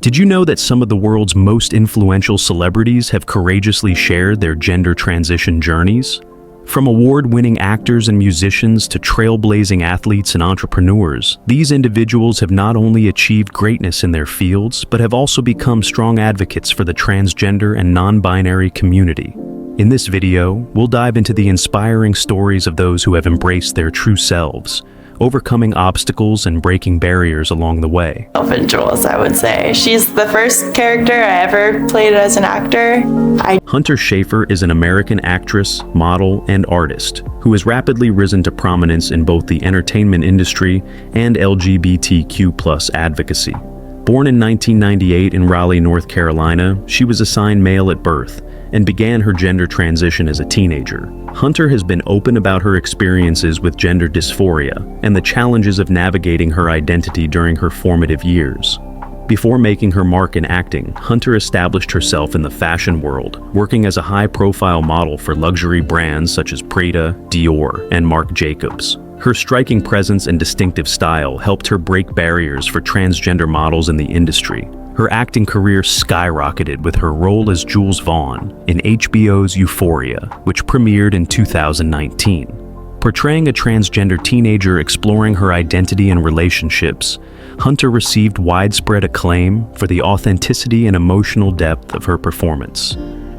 Did you know that some of the world's most influential celebrities have courageously shared their gender transition journeys? From award-winning actors and musicians to trailblazing athletes and entrepreneurs, these individuals have not only achieved greatness in their fields, but have also become strong advocates for the transgender and non-binary community. In this video, we'll dive into the inspiring stories of those who have embraced their true selves, overcoming obstacles and breaking barriers along the way. Elvin Jules, I would say. She's the first character I ever played as an actor. Hunter Schafer is an American actress, model, and artist who has rapidly risen to prominence in both the entertainment industry and LGBTQ+ advocacy. Born in 1998 in Raleigh, North Carolina, she was assigned male at birth and began her gender transition as a teenager. Hunter has been open about her experiences with gender dysphoria and the challenges of navigating her identity during her formative years. Before making her mark in acting, Hunter established herself in the fashion world, working as a high-profile model for luxury brands such as Prada, Dior, and Marc Jacobs. Her striking presence and distinctive style helped her break barriers for transgender models in the industry. Her acting career skyrocketed with her role as Jules Vaughn in HBO's Euphoria, which premiered in 2019. Portraying a transgender teenager exploring her identity and relationships, Hunter received widespread acclaim for the authenticity and emotional depth of her performance.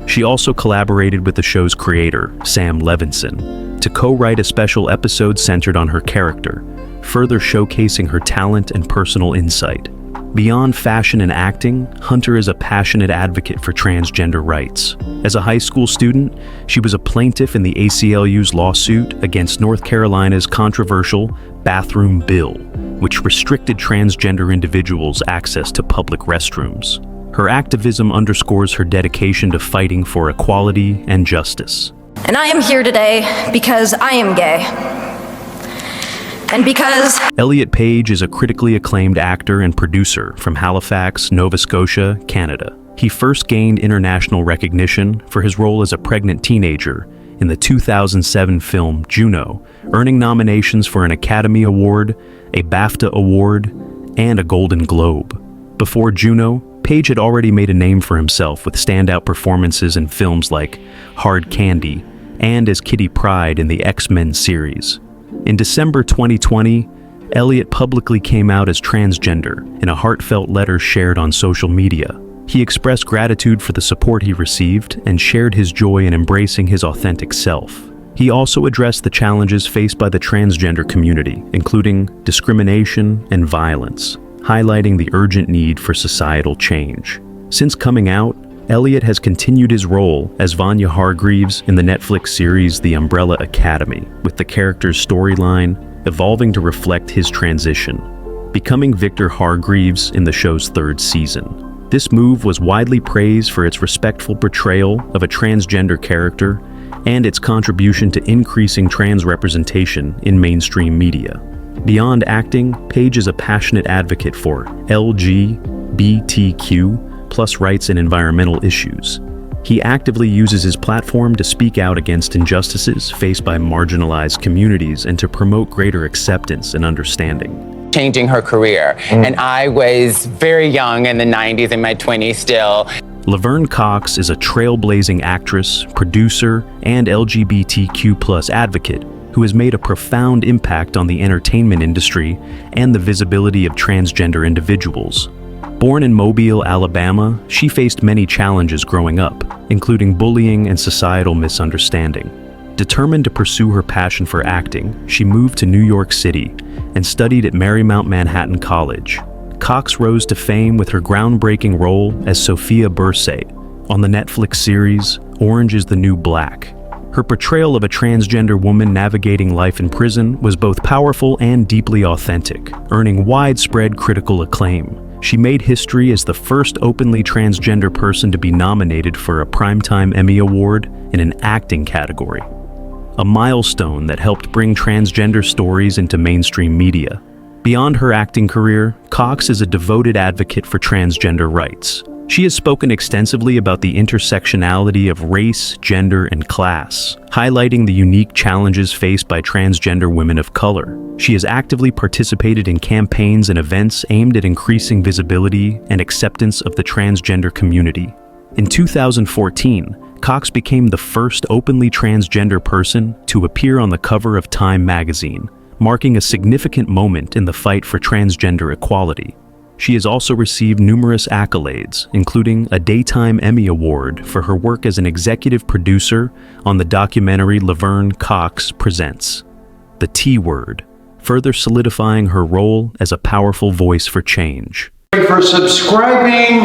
She also collaborated with the show's creator, Sam Levinson, to co-write a special episode centered on her character, further showcasing her talent and personal insight. Beyond fashion and acting, Hunter is a passionate advocate for transgender rights. As a high school student, she was a plaintiff in the ACLU's lawsuit against North Carolina's controversial bathroom bill, which restricted transgender individuals' access to public restrooms. Her activism underscores her dedication to fighting for equality and justice. And I am here today because I am gay. And because Elliot Page is a critically acclaimed actor and producer from Halifax, Nova Scotia, Canada. He first gained international recognition for his role as a pregnant teenager in the 2007 film Juno, earning nominations for an Academy Award, a BAFTA Award, and a Golden Globe. Before Juno, Page had already made a name for himself with standout performances in films like Hard Candy and as Kitty Pryde in the X-Men series. In December 2020, Elliot publicly came out as transgender in a heartfelt letter shared on social media. He expressed gratitude for the support he received and shared his joy in embracing his authentic self. He also addressed the challenges faced by the transgender community, including discrimination and violence, highlighting the urgent need for societal change. Since coming out, Elliot has continued his role as Vanya Hargreaves in the Netflix series The Umbrella Academy, with the character's storyline evolving to reflect his transition, becoming Victor Hargreaves in the show's third season. This move was widely praised for its respectful portrayal of a transgender character and its contribution to increasing trans representation in mainstream media. Beyond acting, Page is a passionate advocate for LGBTQ+ rights and environmental issues. He actively uses his platform to speak out against injustices faced by marginalized communities and to promote greater acceptance and understanding. Changing her career. And I was very young in the 90s, in my 20s still. Laverne Cox is a trailblazing actress, producer, and LGBTQ+ advocate who has made a profound impact on the entertainment industry and the visibility of transgender individuals. Born in Mobile, Alabama, she faced many challenges growing up, including bullying and societal misunderstanding. Determined to pursue her passion for acting, she moved to New York City and studied at Marymount Manhattan College. Cox rose to fame with her groundbreaking role as Sophia Bursate on the Netflix series Orange is the New Black. Her portrayal of a transgender woman navigating life in prison was both powerful and deeply authentic, earning widespread critical acclaim. She made history as the first openly transgender person to be nominated for a Primetime Emmy Award in an acting category, a milestone that helped bring transgender stories into mainstream media. Beyond her acting career, Cox is a devoted advocate for transgender rights. She has spoken extensively about the intersectionality of race, gender, and class, highlighting the unique challenges faced by transgender women of color. She has actively participated in campaigns and events aimed at increasing visibility and acceptance of the transgender community. In 2014, Cox became the first openly transgender person to appear on the cover of Time magazine, marking a significant moment in the fight for transgender equality. She has also received numerous accolades, including a Daytime Emmy Award for her work as an executive producer on the documentary Laverne Cox Presents: The T Word, further solidifying her role as a powerful voice for change. For subscribing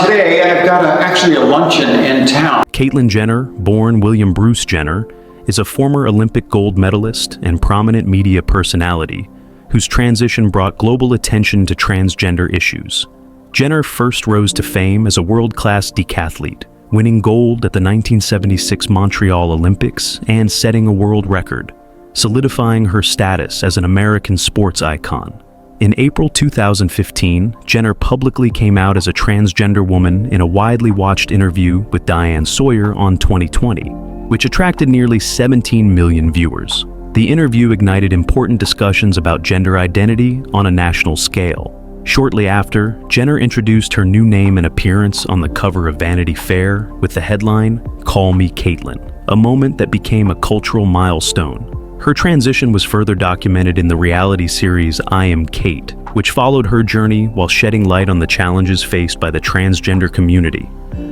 today, I've got actually a luncheon in town. Caitlyn Jenner, born William Bruce Jenner, is a former Olympic gold medalist and prominent media personality whose transition brought global attention to transgender issues. Jenner first rose to fame as a world-class decathlete, winning gold at the 1976 Montreal Olympics and setting a world record, solidifying her status as an American sports icon. In April 2015, Jenner publicly came out as a transgender woman in a widely watched interview with Diane Sawyer on 2020, which attracted nearly 17 million viewers. The interview ignited important discussions about gender identity on a national scale. Shortly after, Jenner introduced her new name and appearance on the cover of Vanity Fair with the headline, "Call Me Caitlyn," a moment that became a cultural milestone. Her transition was further documented in the reality series I Am Kate, which followed her journey while shedding light on the challenges faced by the transgender community.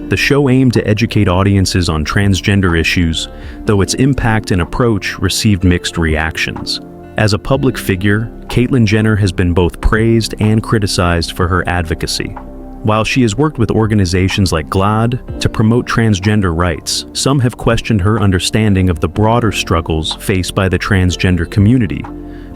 The show aimed to educate audiences on transgender issues, though its impact and approach received mixed reactions. As a public figure, Caitlyn Jenner has been both praised and criticized for her advocacy. While she has worked with organizations like GLAAD to promote transgender rights, some have questioned her understanding of the broader struggles faced by the transgender community,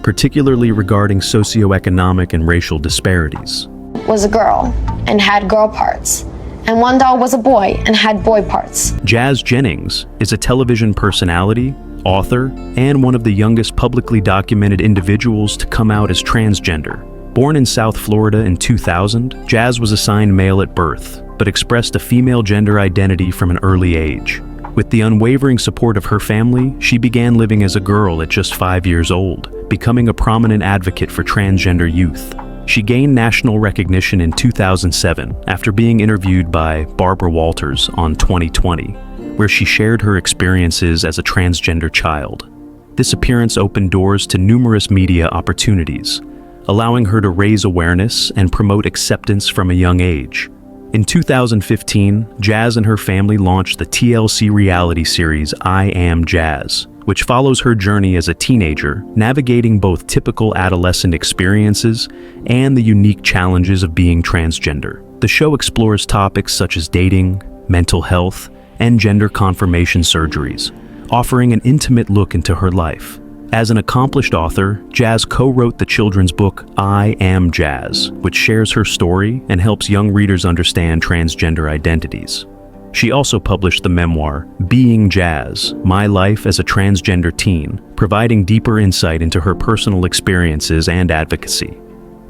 particularly regarding socioeconomic and racial disparities. Was a girl and had girl parts, and one doll was a boy and had boy parts. Jennings is a television personality, author, and one of the youngest publicly documented individuals to come out as transgender. Born in South Florida in 2000, Chaz was assigned male at birth, but expressed a female gender identity from an early age. With the unwavering support of her family, she began living as a girl at just 5 years old, becoming a prominent advocate for transgender youth. She gained national recognition in 2007 after being interviewed by Barbara Walters on 2020, where she shared her experiences as a transgender child. This appearance opened doors to numerous media opportunities, allowing her to raise awareness and promote acceptance from a young age. In 2015, Chaz and her family launched the TLC reality series I Am Chaz, which follows her journey as a teenager, navigating both typical adolescent experiences and the unique challenges of being transgender. The show explores topics such as dating, mental health, and gender confirmation surgeries, offering an intimate look into her life. As an accomplished author, Chaz co-wrote the children's book I Am Chaz, which shares her story and helps young readers understand transgender identities. She also published the memoir, Being Chaz, My Life as a Transgender Teen, providing deeper insight into her personal experiences and advocacy.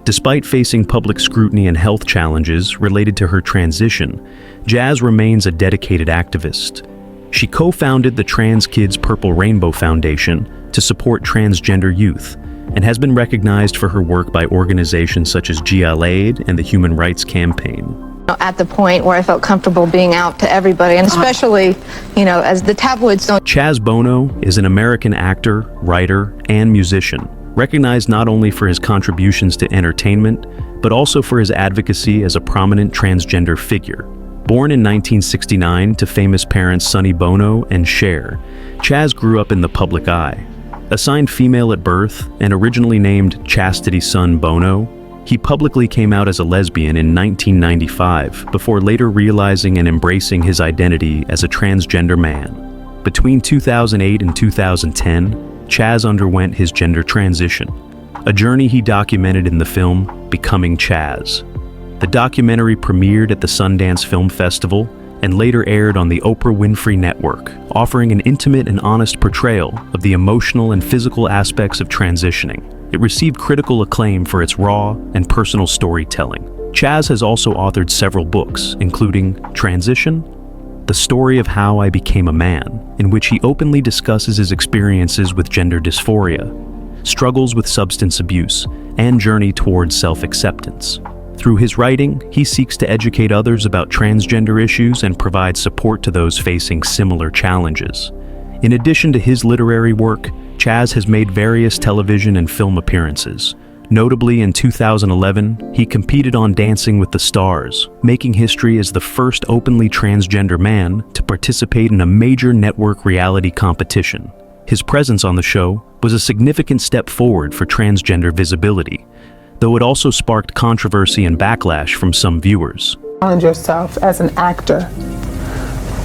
Despite facing public scrutiny and health challenges related to her transition, Chaz remains a dedicated activist. She co-founded the Trans Kids Purple Rainbow Foundation to support transgender youth, and has been recognized for her work by organizations such as GLAAD and the Human Rights Campaign. At the point where I felt comfortable being out to everybody, and especially, as the tabloids don't. Chaz Bono is an American actor, writer, and musician, recognized not only for his contributions to entertainment, but also for his advocacy as a prominent transgender figure. Born in 1969 to famous parents Sonny Bono and Cher, Chaz grew up in the public eye. Assigned female at birth and originally named Chastity's son Bono, he publicly came out as a lesbian in 1995 before later realizing and embracing his identity as a transgender man. Between 2008 and 2010, Chaz underwent his gender transition, a journey he documented in the film Becoming Chaz. The documentary premiered at the Sundance Film Festival and later aired on the Oprah Winfrey Network, offering an intimate and honest portrayal of the emotional and physical aspects of transitioning. It received critical acclaim for its raw and personal storytelling. Chaz has also authored several books, including Transition, The Story of How I Became a Man, in which he openly discusses his experiences with gender dysphoria, struggles with substance abuse, and journey towards self-acceptance. Through his writing, he seeks to educate others about transgender issues and provide support to those facing similar challenges. In addition to his literary work, Chaz has made various television and film appearances. Notably, in 2011, he competed on Dancing with the Stars, making history as the first openly transgender man to participate in a major network reality competition. His presence on the show was a significant step forward for transgender visibility, though it also sparked controversy and backlash from some viewers. Challenge yourself as an actor,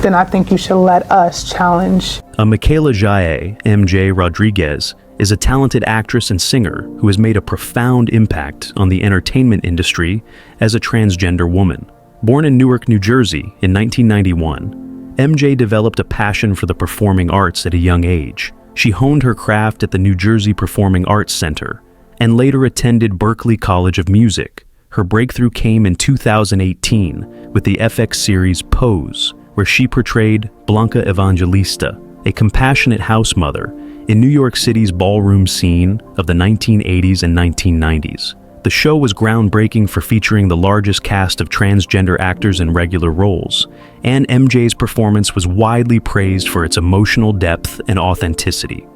then I think you should let us challenge. Michaela Jaye, MJ Rodriguez, is a talented actress and singer who has made a profound impact on the entertainment industry as a transgender woman. Born in Newark, New Jersey in 1991, MJ developed a passion for the performing arts at a young age. She honed her craft at the New Jersey Performing Arts Center and later attended Berklee College of Music. Her breakthrough came in 2018 with the FX series Pose, where she portrayed Blanca Evangelista, a compassionate house mother in New York City's ballroom scene of the 1980s and 1990s. The show was groundbreaking for featuring the largest cast of transgender actors in regular roles, and MJ's performance was widely praised for its emotional depth and authenticity.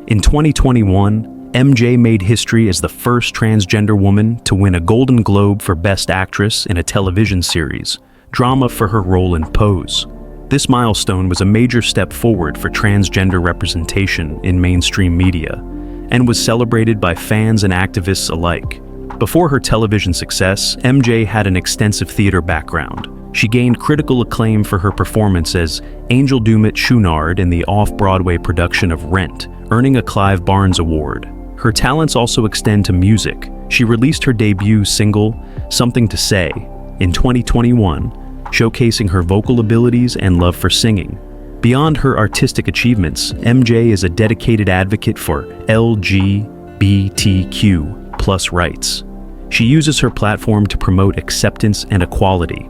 In 2021, MJ made history as the first transgender woman to win a Golden Globe for Best Actress in a television series, drama for her role in Pose. This milestone was a major step forward for transgender representation in mainstream media, and was celebrated by fans and activists alike. Before her television success, MJ had an extensive theater background. She gained critical acclaim for her performance as Angel Dumit Chouinard in the off-Broadway production of Rent, earning a Clive Barnes Award. Her talents also extend to music. She released her debut single, Something to Say, in 2021, showcasing her vocal abilities and love for singing. Beyond her artistic achievements, MJ is a dedicated advocate for LGBTQ+ rights. She uses her platform to promote acceptance and equality,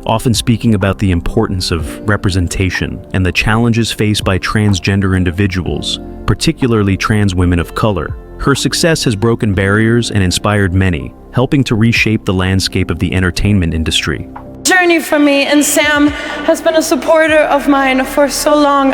often speaking about the importance of representation and the challenges faced by transgender individuals, particularly trans women of color. Her success has broken barriers and inspired many, helping to reshape the landscape of the entertainment industry. Journey for me, and Sam has been a supporter of mine for so long.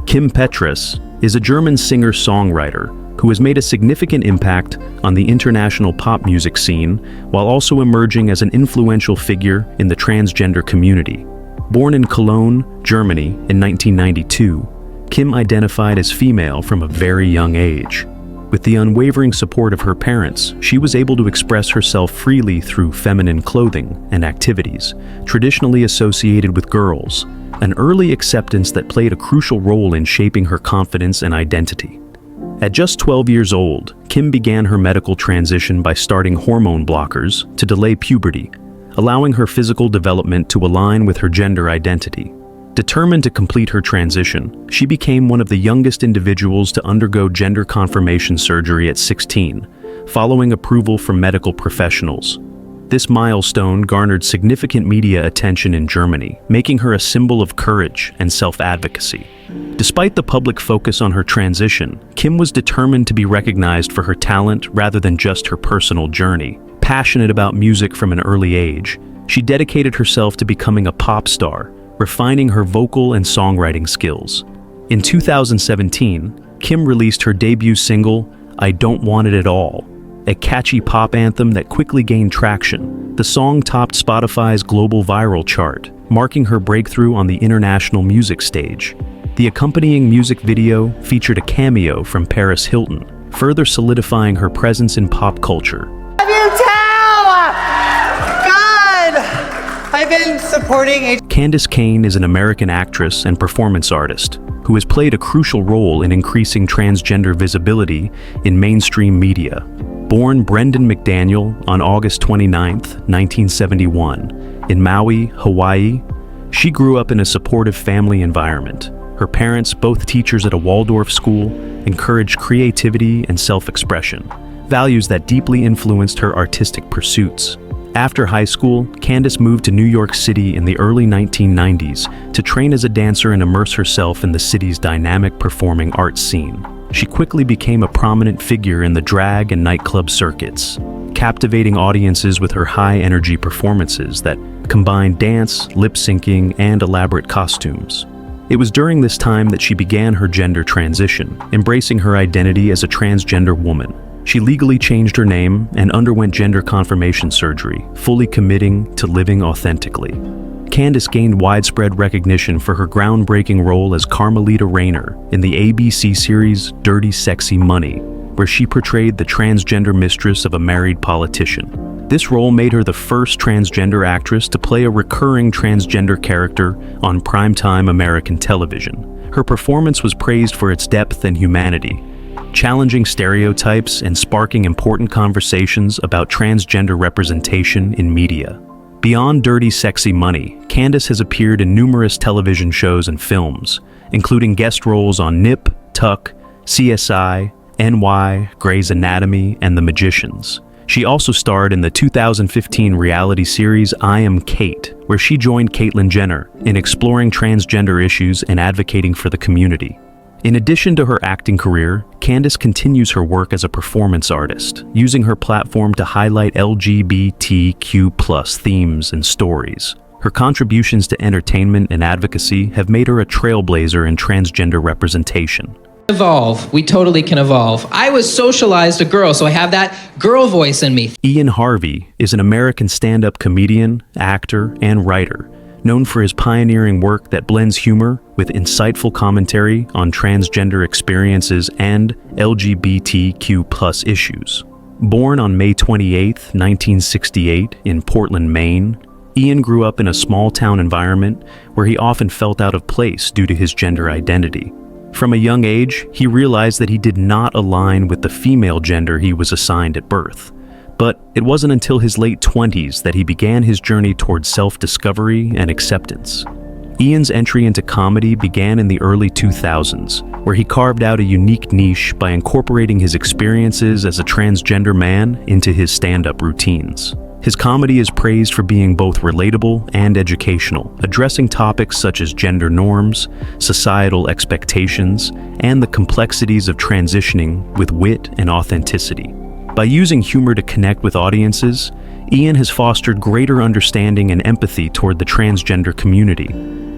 Kim Petras is a German singer-songwriter who has made a significant impact on the international pop music scene while also emerging as an influential figure in the transgender community. Born in Cologne, Germany in 1992, Kim identified as female from a very young age. With the unwavering support of her parents, she was able to express herself freely through feminine clothing and activities, traditionally associated with girls, an early acceptance that played a crucial role in shaping her confidence and identity. At just 12 years old, Kim began her medical transition by starting hormone blockers to delay puberty, allowing her physical development to align with her gender identity. Determined to complete her transition, she became one of the youngest individuals to undergo gender confirmation surgery at 16, following approval from medical professionals. This milestone garnered significant media attention in Germany, making her a symbol of courage and self-advocacy. Despite the public focus on her transition, Kim was determined to be recognized for her talent rather than just her personal journey. Passionate about music from an early age, she dedicated herself to becoming a pop star, refining her vocal and songwriting skills. In 2017, Kim released her debut single, I Don't Want It At All, a catchy pop anthem that quickly gained traction. The song topped Spotify's global viral chart, marking her breakthrough on the international music stage. The accompanying music video featured a cameo from Paris Hilton, further solidifying her presence in pop culture. Love you too! God! I've been supporting Candis Cayne is an American actress and performance artist who has played a crucial role in increasing transgender visibility in mainstream media. Born Brendan McDaniel on August 29, 1971, in Maui, Hawaii, she grew up in a supportive family environment. Her parents, both teachers at a Waldorf school, encouraged creativity and self-expression, values that deeply influenced her artistic pursuits. After high school, Candis moved to New York City in the early 1990s to train as a dancer and immerse herself in the city's dynamic performing arts scene. She quickly became a prominent figure in the drag and nightclub circuits, captivating audiences with her high-energy performances that combined dance, lip-syncing, and elaborate costumes. It was during this time that she began her gender transition, embracing her identity as a transgender woman. She legally changed her name and underwent gender confirmation surgery, fully committing to living authentically. Candis gained widespread recognition for her groundbreaking role as Carmelita Rayner in the ABC series Dirty Sexy Money, where she portrayed the transgender mistress of a married politician. This role made her the first transgender actress to play a recurring transgender character on primetime American television. Her performance was praised for its depth and humanity, challenging stereotypes and sparking important conversations about transgender representation in media. Beyond Dirty Sexy Money, Candis has appeared in numerous television shows and films, including guest roles on Nip, Tuck, CSI, NY, Grey's Anatomy, and The Magicians. She also starred in the 2015 reality series I Am Kate, where she joined Caitlyn Jenner in exploring transgender issues and advocating for the community. In addition to her acting career, Candis continues her work as a performance artist, using her platform to highlight LGBTQ+ themes and stories. Her contributions to entertainment and advocacy have made her a trailblazer in transgender representation. Evolve. We totally can evolve. I was socialized a girl, so I have that girl voice in me. Harvie is an American stand-up comedian, actor, and writer, known for his pioneering work that blends humor with insightful commentary on transgender experiences and LGBTQ+ issues. Born on May 28, 1968, in Portland, Maine, Ian grew up in a small-town environment where he often felt out of place due to his gender identity. From a young age, he realized that he did not align with the female gender he was assigned at birth. But it wasn't until his late 20s that he began his journey towards self-discovery and acceptance. Ian's entry into comedy began in the early 2000s, where he carved out a unique niche by incorporating his experiences as a transgender man into his stand-up routines. His comedy is praised for being both relatable and educational, addressing topics such as gender norms, societal expectations, and the complexities of transitioning with wit and authenticity. By using humor to connect with audiences, Ian has fostered greater understanding and empathy toward the transgender community.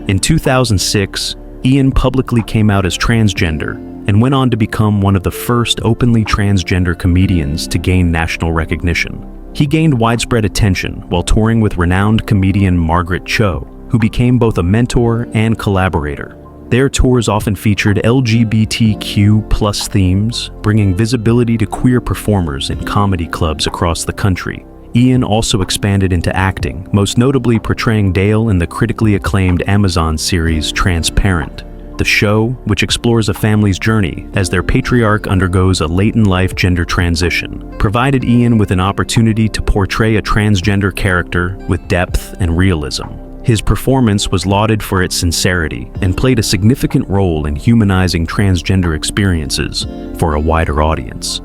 In 2006, Ian publicly came out as transgender and went on to become one of the first openly transgender comedians to gain national recognition. He gained widespread attention while touring with renowned comedian Margaret Cho, who became both a mentor and collaborator. Their tours often featured LGBTQ+ themes, bringing visibility to queer performers in comedy clubs across the country. Ian also expanded into acting, most notably portraying Dale in the critically acclaimed Amazon series Transparent. The show, which explores a family's journey as their patriarch undergoes a late-in-life gender transition, provided Ian with an opportunity to portray a transgender character with depth and realism. His performance was lauded for its sincerity and played a significant role in humanizing transgender experiences for a wider audience.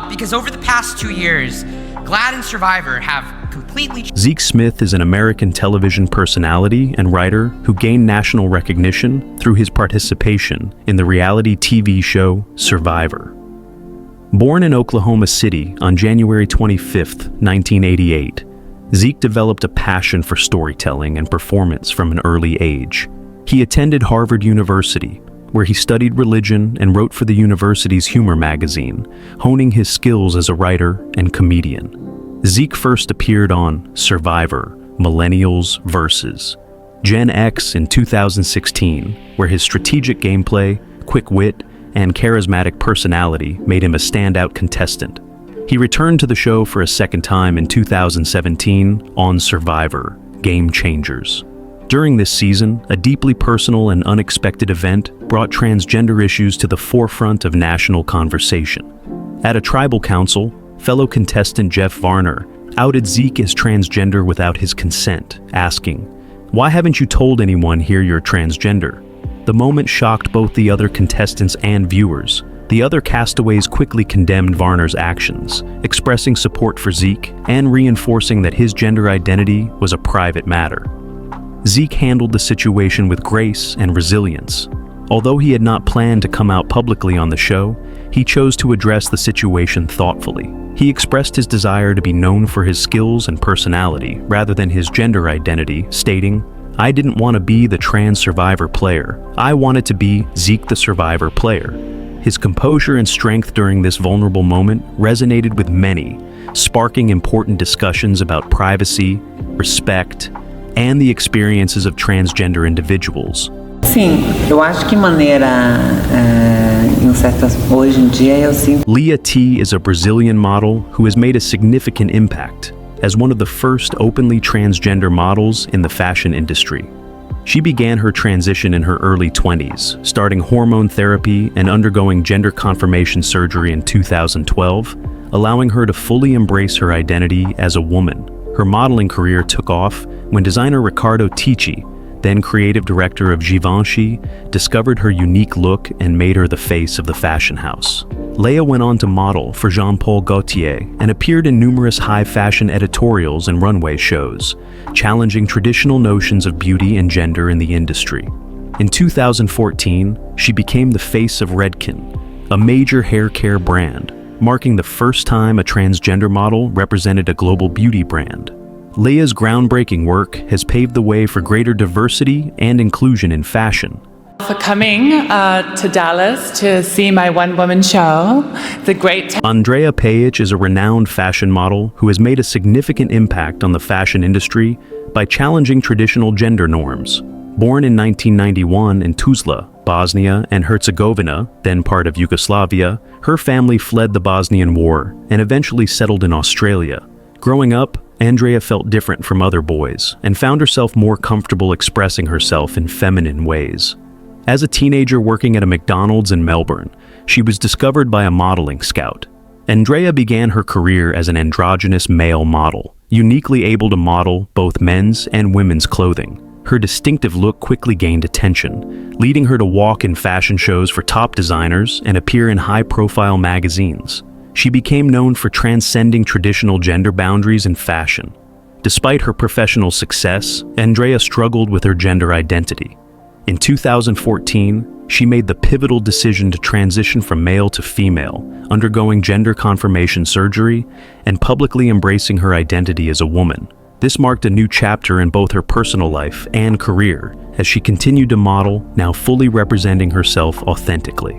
Because over the past 2 years, GLAAD and Survivor have completely... Zeke Smith is an American television personality and writer who gained national recognition through his participation in the reality TV show Survivor. Born in Oklahoma City on January 25, 1988, Zeke developed a passion for storytelling and performance from an early age. He attended Harvard University, where he studied religion and wrote for the university's humor magazine, honing his skills as a writer and comedian. Zeke first appeared on Survivor, Millennials vs. Gen X in 2016, where his strategic gameplay, quick wit, and charismatic personality made him a standout contestant. He returned to the show for a second time in 2017 on Survivor, Game Changers. During this season, a deeply personal and unexpected event brought transgender issues to the forefront of national conversation. At a tribal council, fellow contestant Jeff Varner outed Zeke as transgender without his consent, asking, "Why haven't you told anyone here you're transgender?" The moment shocked both the other contestants and viewers, The other castaways quickly condemned Varner's actions, expressing support for Zeke and reinforcing that his gender identity was a private matter. Zeke handled the situation with grace and resilience. Although he had not planned to come out publicly on the show, he chose to address the situation thoughtfully. He expressed his desire to be known for his skills and personality rather than his gender identity, stating, "I didn't want to be the trans survivor player. I wanted to be Zeke the survivor player." His composure and strength during this vulnerable moment resonated with many, sparking important discussions about privacy, respect, and the experiences of transgender individuals. Sim, eu acho que hoje em dia eu sinto. Lea T is a Brazilian model who has made a significant impact as one of the first openly transgender models in the fashion industry. She began her transition in her early 20s, starting hormone therapy and undergoing gender confirmation surgery in 2012, allowing her to fully embrace her identity as a woman. Her modeling career took off when designer Riccardo Tisci, then creative director of Givenchy, discovered her unique look and made her the face of the fashion house. Lea went on to model for Jean-Paul Gaultier and appeared in numerous high-fashion editorials and runway shows, challenging traditional notions of beauty and gender in the industry. In 2014, she became the face of Redken, a major hair care brand, marking the first time a transgender model represented a global beauty brand. Lea's groundbreaking work has paved the way for greater diversity and inclusion in fashion. For coming to Dallas to see my one-woman show, the great... Andreja Pejić is a renowned fashion model who has made a significant impact on the fashion industry by challenging traditional gender norms. Born in 1991 in Tuzla, Bosnia and Herzegovina, then part of Yugoslavia, her family fled the Bosnian War and eventually settled in Australia. Growing up, Andreja felt different from other boys and found herself more comfortable expressing herself in feminine ways. As a teenager working at a McDonald's in Melbourne, she was discovered by a modeling scout. Andreja began her career as an androgynous male model, uniquely able to model both men's and women's clothing. Her distinctive look quickly gained attention, leading her to walk in fashion shows for top designers and appear in high-profile magazines. She became known for transcending traditional gender boundaries in fashion. Despite her professional success, Andreja struggled with her gender identity. In 2014, she made the pivotal decision to transition from male to female, undergoing gender confirmation surgery and publicly embracing her identity as a woman. This marked a new chapter in both her personal life and career as she continued to model, now fully representing herself authentically.